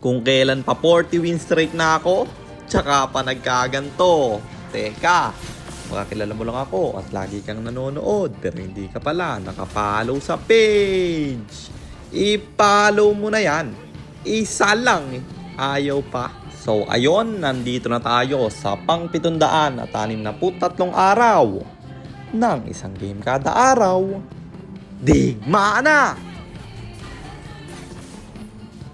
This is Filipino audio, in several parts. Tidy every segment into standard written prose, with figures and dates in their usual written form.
Kung kailan pa 40 win streak na ako, tsaka pa nagkaganto. Teka, makakilala mo lang ako at lagi kang nanonood pero hindi ka pala nakapollow sa page. I-follow mo na yan. Isa lang eh. Ayaw pa. So ayon, nandito na tayo sa pang 763 araw ng isang game kada araw. Digma na!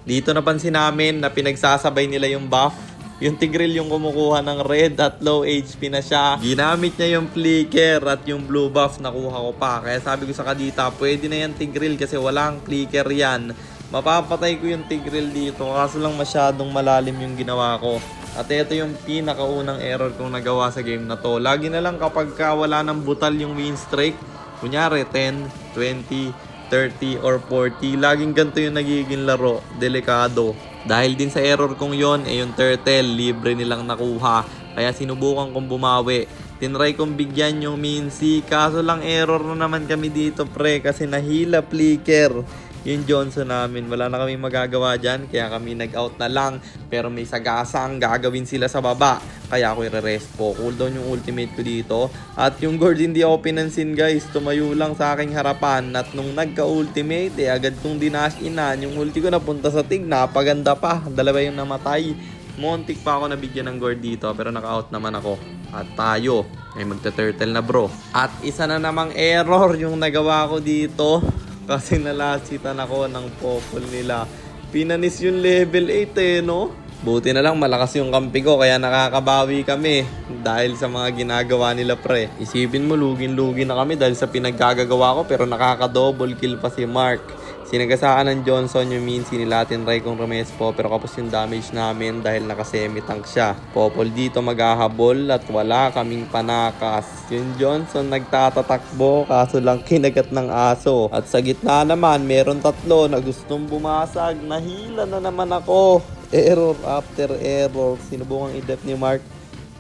Dito napansin namin na pinagsasabay nila yung buff. Yung Tigreal yung kumukuha ng red at low HP na siya. Ginamit niya yung flicker at yung blue buff nakuha ko pa. Kaya sabi ko sa Kadita, pwede na yan Tigreal kasi walang flicker yan. Mapapatay ko yung Tigreal dito kaso lang masyadong malalim yung ginawa ko. At ito yung pinakaunang error kong nagawa sa game na to. Lagi na lang kapag wala ng butal yung win streak, kunyari 10, 20, 30 or 40, laging ganito yung nagiging laro. Delikado. Dahil din sa error kong yon, yung turtle, libre nilang nakuha. Kaya sinubukan kong bumawi. Tinry kong bigyan yung Mincy. Kaso lang error na naman kami dito pre kasi nahila flicker yung Johnson namin. Wala na kami magagawa dyan. Kaya kami nag-out na lang. Pero may sagasang gagawin sila sa baba. Kaya ako i-respo. Cooldown yung ultimate ko dito. At yung Gord hindi ako pinansin guys. Tumayo lang sa aking harapan. At nung nagka-ultimate agad kong dinash-inan. Yung ulti ko napunta sa tig. Napaganda pa. Dalawa yung namatay. Montik pa ako nabigyan ng Gord dito. Pero naka-out naman ako. At tayo ay magta-turtle na bro. At isa na namang error yung nagawa ko dito. Kasi nalasitan ako ng popol nila. Pinanis yung level 8 eh, no? Buti na lang malakas yung kampi ko kaya nakakabawi kami dahil sa mga ginagawa nila pre. Isipin mo lugin-lugi na kami dahil sa pinaggagawa ko pero nakaka-double kill pa si Mark. Sinagasaan ng Johnson yung Mincy nila, tinry kong rumespo pero kapos yung damage namin dahil naka-semi-tank siya. Popol dito maghahabol at wala kaming panakas. Yung Johnson nagtatatakbo kaso lang kinagat ng aso. At sa gitna naman meron tatlo na gustong bumasag. Nahila na naman ako. Error after error. Sinubukang i-def ni Mark.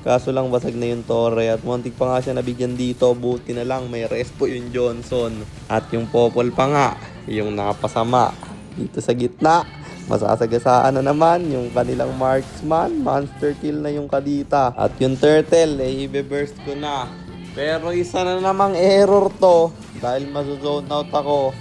Kaso lang basag na yung Torre at muntik pa nga siya nabigyan dito. Buti na lang may respo yung Johnson. At yung Popol pa nga, yung nakapasama dito sa gitna. Masasagasaan na naman yung kanilang marksman. Monster kill na yung Kadita. At yung Turtle, i-burst ko na. Pero isa na namang error to. Dahil maso-zone out ako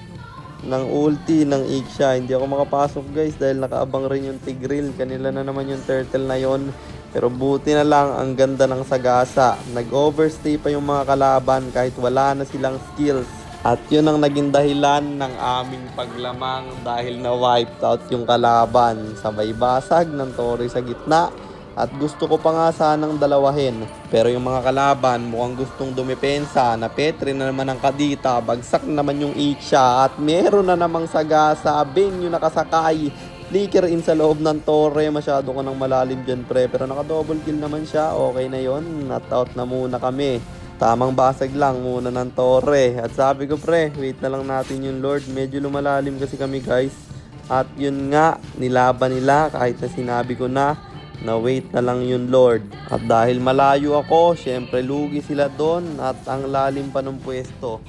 ng ulti ng Ixia. Hindi ako makapasok guys dahil nakaabang rin yung Tigreal. Kanila na naman yung Turtle na yon. Pero buti na lang ang ganda ng sagasa. Nag-overstay pa yung mga kalaban kahit wala na silang skills. At yun ang naging dahilan ng aming paglamang dahil na-wiped out yung kalaban. Sabay basag ng Torre sa gitna. At gusto ko pa nga sanang dalawahin. Pero yung mga kalaban mukhang gustong dumepensa. Napetri na naman ang Kadita. Bagsak naman yung Ixia. At meron na namang sagasa. Bing yung nakasakay. Flicker in sa loob ng Torre. Masyado ko nang malalim dyan pre. Pero naka-double kill naman siya. Okay na yon. Not out na muna kami. Tamang basag lang muna ng Torre. At sabi ko pre, wait na lang natin yung Lord. Medyo lumalalim kasi kami guys. At yun nga, nilaban nila kahit na sinabi ko na wait na lang yung Lord. At dahil malayo ako, syempre lugi sila doon. At ang lalim pa ng pwesto.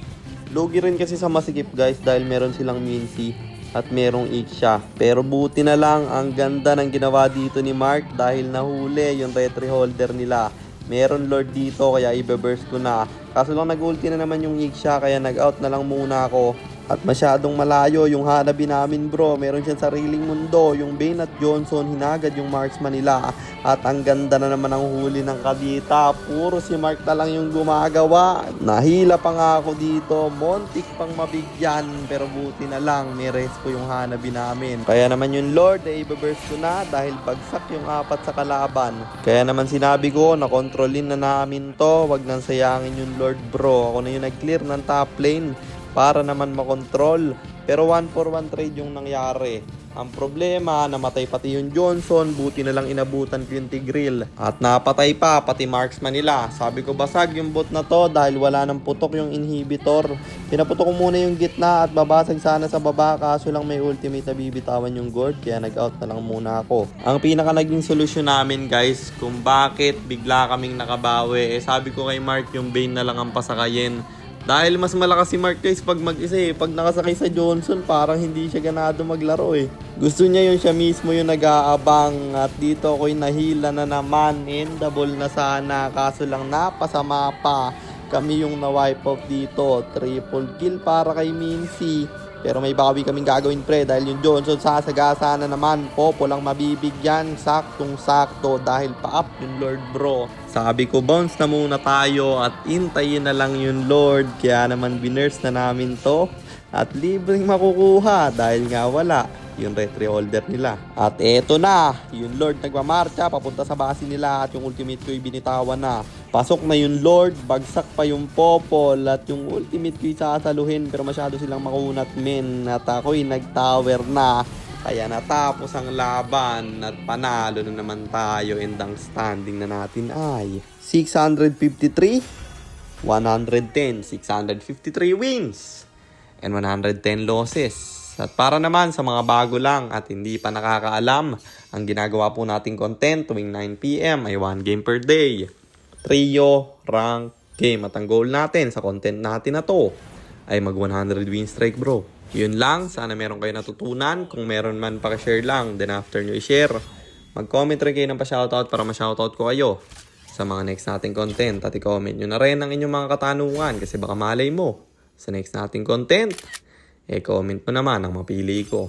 Lugi rin kasi sa masikip guys dahil meron silang Mincy at merong Ixia. Pero buti na lang ang ganda ng ginawa dito ni Mark dahil nahuli yung retry holder nila. Meron Lord dito kaya i-burst ko na. Kaso lang nag-ulti na naman yung Ixia kaya nag-out na lang muna ako. At masyadong malayo yung hanabi namin bro. Meron siyang sariling mundo. Yung Bane at Johnson hinagad yung marksman nila. At ang ganda na naman ang huli ng Kadita. Puro si Mark na lang yung gumagawa. Nahila pa nga ako dito. Montik pang mabigyan. Pero buti na lang may respo yung hanabi namin. Kaya naman yung Lord ay i-burst ko na dahil bagsak yung apat sa kalaban. Kaya naman sinabi ko na kontrolin na namin to. Wag nang sayangin yung Lord bro. Ako na yung nag-clear ng top lane para naman makontrol. Pero 1-for-1 trade yung nangyari. Ang problema, namatay pati yung Johnson. Buti na lang inabutan ko yung Tigreal. At napatay pa pati marksman nila. Sabi ko basag yung bot na to dahil wala nang putok yung inhibitor. Pinaputok ko muna yung gitna at babasag sana sa baba. Kaso lang may ultimate na bibitawan yung Gord. Kaya nag-out na lang muna ako. Ang pinaka naging solusyon namin guys kung bakit bigla kaming nakabawi. Sabi ko kay Mark yung Bane na lang ang pasakayin. Dahil mas malakas si Marquez pag mag-isa eh. Pag nakasakay sa Johnson, parang hindi siya ganado maglaro eh. Gusto niya yun siya mismo yung nag-aabang. At dito ako'y nahila na naman. Endable na sana. Kaso lang napasama pa. Kami yung na-wipe off dito. Triple kill para kay Mincy. Pero may bawi kaming gagawin pre. Dahil yung Johnson sasagasa na naman. Popo lang mabibigyan. Saktong-sakto. Dahil pa-up yung Lord bro. Sabi ko, bounce na muna tayo at intayin na lang yung Lord. Kaya naman binurse na namin to. At libreng makukuha dahil nga wala yung retry holder nila. At eto na, yung Lord nagmamarcha papunta sa base nila at yung ultimate ko'y binitawan na. Pasok na yung Lord, bagsak pa yung Popol at yung ultimate ko'y sasaluhin pero masyado silang makunat men. At ako'y nag-tower na. Kaya natapos ang laban at panalo na naman tayo and ang standing na natin ay 653, 110, 653 wins and 110 losses. At para naman sa mga bago lang at hindi pa nakakaalam, ang ginagawa po nating content tuwing 9 PM ay 1 game per day. Trio, rank, game. At ang goal natin sa content natin na to ay mag 100 win streak bro. Yun lang, sana meron kayo natutunan. Kung meron man, pakishare lang. Then after nyo i-share, mag-comment rin kayo ng pa-shoutout para ma-shoutout ko kayo sa mga next nating content. At i-comment nyo na rin ang inyong mga katanungan kasi baka malay mo sa next nating content, comment mo naman ang mapili ko.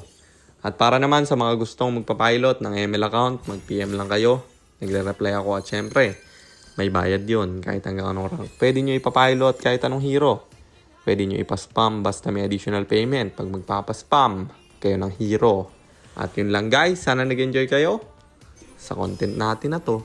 At para naman sa mga gustong magpa-pilot ng ML account, mag-PM lang kayo. Nagre-reply ako at syempre, may bayad yun kahit hanggang anong rank. Pwede nyo ipapilot kahit anong hero. Pwede nyo ipaspam basta may additional payment pag magpapaspam kayo ng hero. At yun lang guys, sana nag-enjoy kayo sa content natin na to.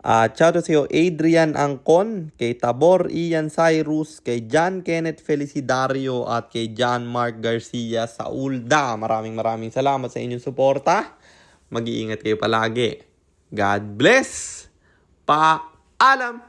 Shoutout sa iyo Adrian Angkon, kay Tabor Ian Cyrus, kay John Kenneth Felicidario at kay John Mark Garcia sa Ulda. Maraming salamat sa inyong suporta. Mag-iingat kayo palagi. God bless. Paalam.